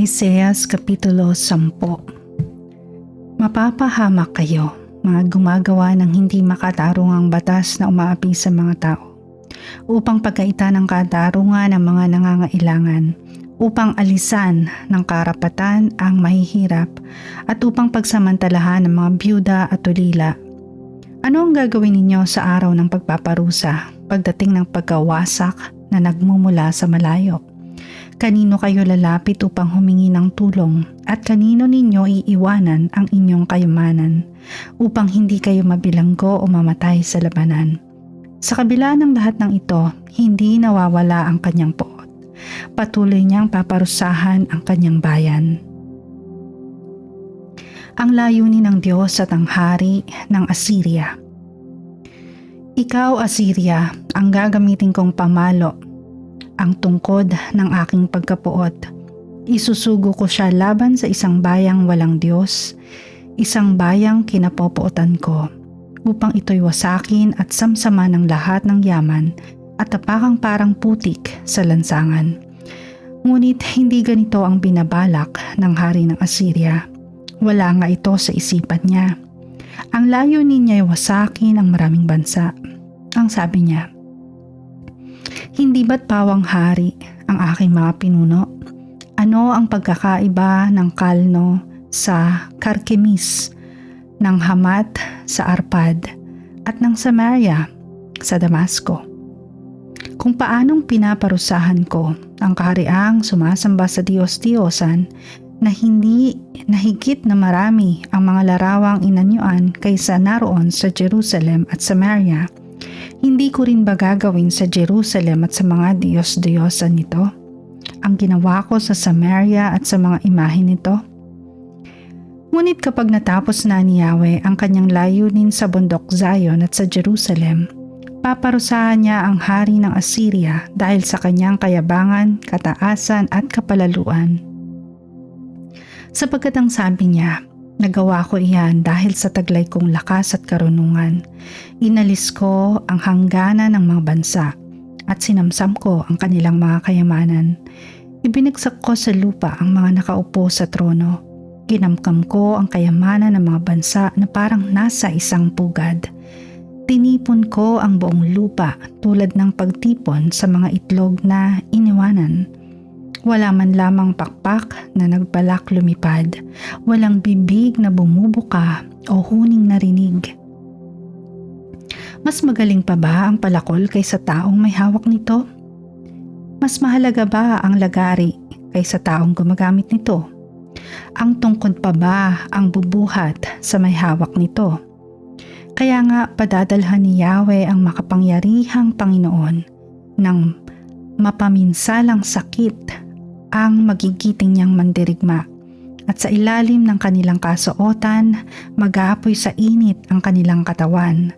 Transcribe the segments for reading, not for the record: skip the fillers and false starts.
Isaías Kapitulo 10. Mapapahamak kayo, mga gumagawa ng hindi makatarungang batas na umaapi sa mga tao, upang pagkaita ng katarungan ng mga nangangailangan, upang alisan ng karapatan ang mahihirap, at upang pagsamantalahan ng mga byuda at tulila. Ano ang gagawin ninyo sa araw ng pagpaparusa, pagdating ng pagkawasak na nagmumula sa malayo? Kanino kayo lalapit upang humingi ng tulong, at kanino ninyo iiwanan ang inyong kayamanan upang hindi kayo mabilanggo o mamatay sa labanan? Sa kabila ng lahat ng ito, hindi nawawala ang kanyang poot. Patuloy niyang paparusahan ang kanyang bayan. Ang layunin ng Diyos at ang hari ng Assyria. Ikaw, Assyria, ang gagamitin kong pamalo, ang tungkod ng aking pagkapuot. Isusugo ko siya laban sa isang bayang walang Diyos, isang bayang kinapopuotan ko, upang ito'y wasakin at samsama ng lahat ng yaman at tapakang parang putik sa lansangan. Ngunit hindi ganito ang binabalak ng hari ng Assyria. Wala nga ito sa isipan niya. Ang layunin niya ay wasakin ang maraming bansa. Ang sabi niya, hindi ba't pawang hari ang aking mga pinuno? Ano ang pagkakaiba ng Kalno sa Karkemis, ng Hamat sa Arpad, at ng Samaria sa Damasco? Kung paanong pinaparusahan ko ang kahariang sumasamba sa Diyos-Diyosan na hindi nahigit na marami ang mga larawang inanyuan kaysa naroon sa Jerusalem at Samaria, hindi ko rin ba gagawin sa Jerusalem at sa mga Diyos-Diyosan nito ang ginawa ko sa Samaria at sa mga imahe nito? Ngunit kapag natapos na ni Yahweh ang kanyang layunin sa bundok Zion at sa Jerusalem, paparusahan niya ang hari ng Assyria dahil sa kanyang kayabangan, kataasan at kapalaluan. Sapagkat ang sabi niya, nagawa ko iyan dahil sa taglay kong lakas at karunungan. Inalis ko ang hangganan ng mga bansa at sinamsam ko ang kanilang mga kayamanan. Ibinagsak ko sa lupa ang mga nakaupo sa trono. Kinamkam ko ang kayamanan ng mga bansa na parang nasa isang pugad. Tinipon ko ang buong lupa tulad ng pagtipon sa mga itlog na iniwanan. Wala man lamang pakpak na nagbalak lumipad, walang bibig na bumubuka o huning narinig. Mas magaling pa ba ang palakol kaysa taong may hawak nito? Mas mahalaga ba ang lagari kaysa taong gumagamit nito? Ang tungkod pa ba ang bubuhat sa may hawak nito? Kaya nga padadalhan ni Yahweh ang makapangyarihang Panginoon ng mapaminsalang sakit ang magigiting niyang mandirigma, at sa ilalim ng kanilang kasuotan mag-aapoy sa init ang kanilang katawan,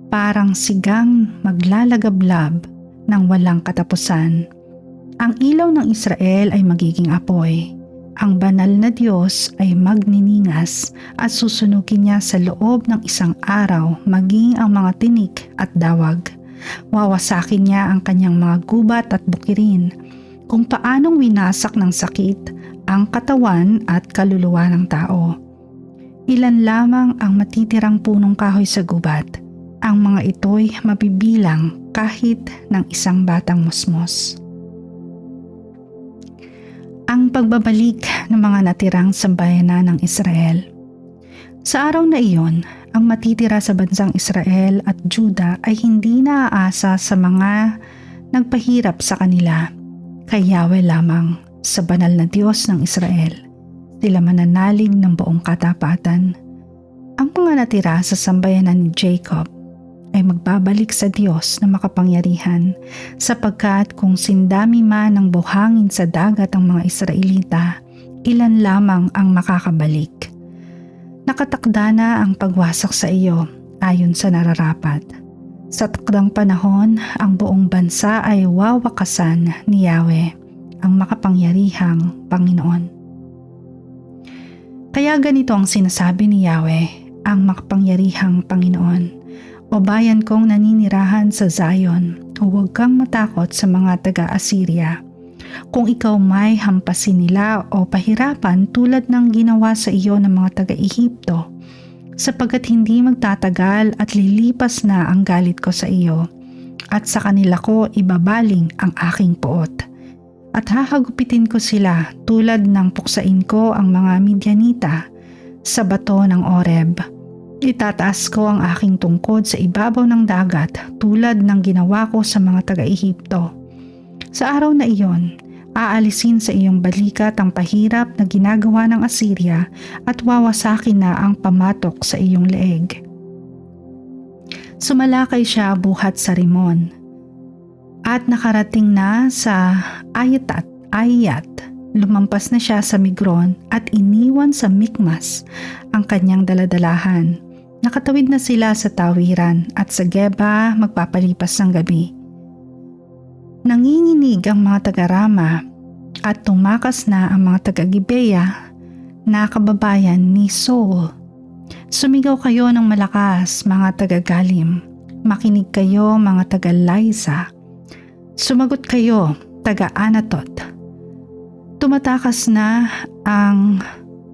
parang sigang maglalagablab ng walang katapusan. Ang ilaw ng Israel ay magiging apoy. Ang banal na Diyos ay magniningas at susunugin niya sa loob ng isang araw maging ang mga tinik at dawag. Wawasakin niya ang kanyang mga gubat at bukirin, kung paanong winasak ng sakit ang katawan at kaluluwa ng tao. Ilan lamang ang matitirang punong kahoy sa gubat. Ang mga ito'y mabibilang kahit ng isang batang musmos. Ang pagbabalik ng mga natirang sambayanan ng Israel. Sa araw na iyon, ang matitira sa bansang Israel at Juda ay hindi naaasa sa mga nagpahirap sa kanila. Kay Yahweh lamang, sa banal na Diyos ng Israel, sila mananalig ng buong katapatan. Ang mga natira sa sambayanan ni Jacob ay magbabalik sa Diyos na makapangyarihan, sapagkat kung sindami man ng buhangin sa dagat ang mga Israelita, ilan lamang ang makakabalik. Nakatakda na ang pagwasak sa iyo ayon sa nararapat. Sa takdang panahon, ang buong bansa ay wawakasan ni Yahweh, ang makapangyarihang Panginoon. Kaya ganito ang sinasabi ni Yahweh, ang makapangyarihang Panginoon: O bayan kong naninirahan sa Zion, huwag kang matakot sa mga taga-Assyria. kung ikaw may hampasin nila o pahirapan tulad ng ginawa sa iyo ng mga taga-Ehipto, sapagkat hindi magtatagal at lilipas na ang galit ko sa iyo, at sa kanila ko ibabaling ang aking puot. At hahagupitin ko sila tulad ng puksain ko ang mga Midianita sa bato ng Oreb. Itataas ko ang aking tungkod sa ibabaw ng dagat tulad ng ginawa ko sa mga taga-Ehipto. Sa araw na iyon, aalisin sa iyong balikat ang pahirap na ginagawa ng Assyria at wawasakin na ang pamatok sa iyong leeg. Sumalakay siya buhat sa Rimon at nakarating na sa Ayat. Lumampas na siya sa Migron at iniwan sa Mikmas ang kanyang daladalahan. Nakatawid na sila sa tawiran at sa Geba magpapalipas ng gabi. Nanginginig ang mga taga-Rama at tumakas na ang mga taga-Gibeya na kababayan ni Saul. Sumigaw kayo ng malakas, mga taga-Galim. Makinig kayo, mga taga-Laisa. Sumagot kayo, taga-Anatot. Tumatakas na ang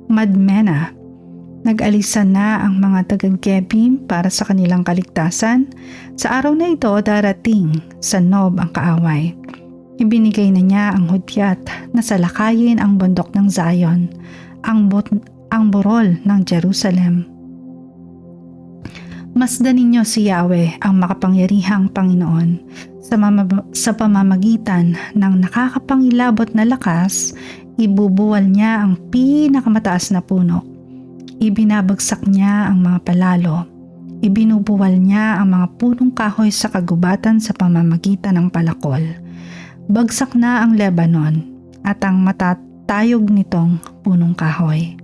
Madmena. Nag-alisan na ang mga taga-Gebim para sa kanilang kaligtasan. Sa araw na ito darating sa Nob ang kaaway. Ibinigay na niya ang hudyat na salakayin ang bundok ng Zion, ang burol ng Jerusalem. Masdan ninyo si Yahweh ang makapangyarihang Panginoon sa pamamagitan ng nakakapangilabot na lakas. Ibubuwal niya ang pinakamataas na puno. Ibinabagsak niya ang mga palalo. Ibinubuwal niya ang mga punong kahoy sa kagubatan sa pamamagitan ng palakol. Bagsak na ang Lebanon at ang matatayog nitong punong kahoy.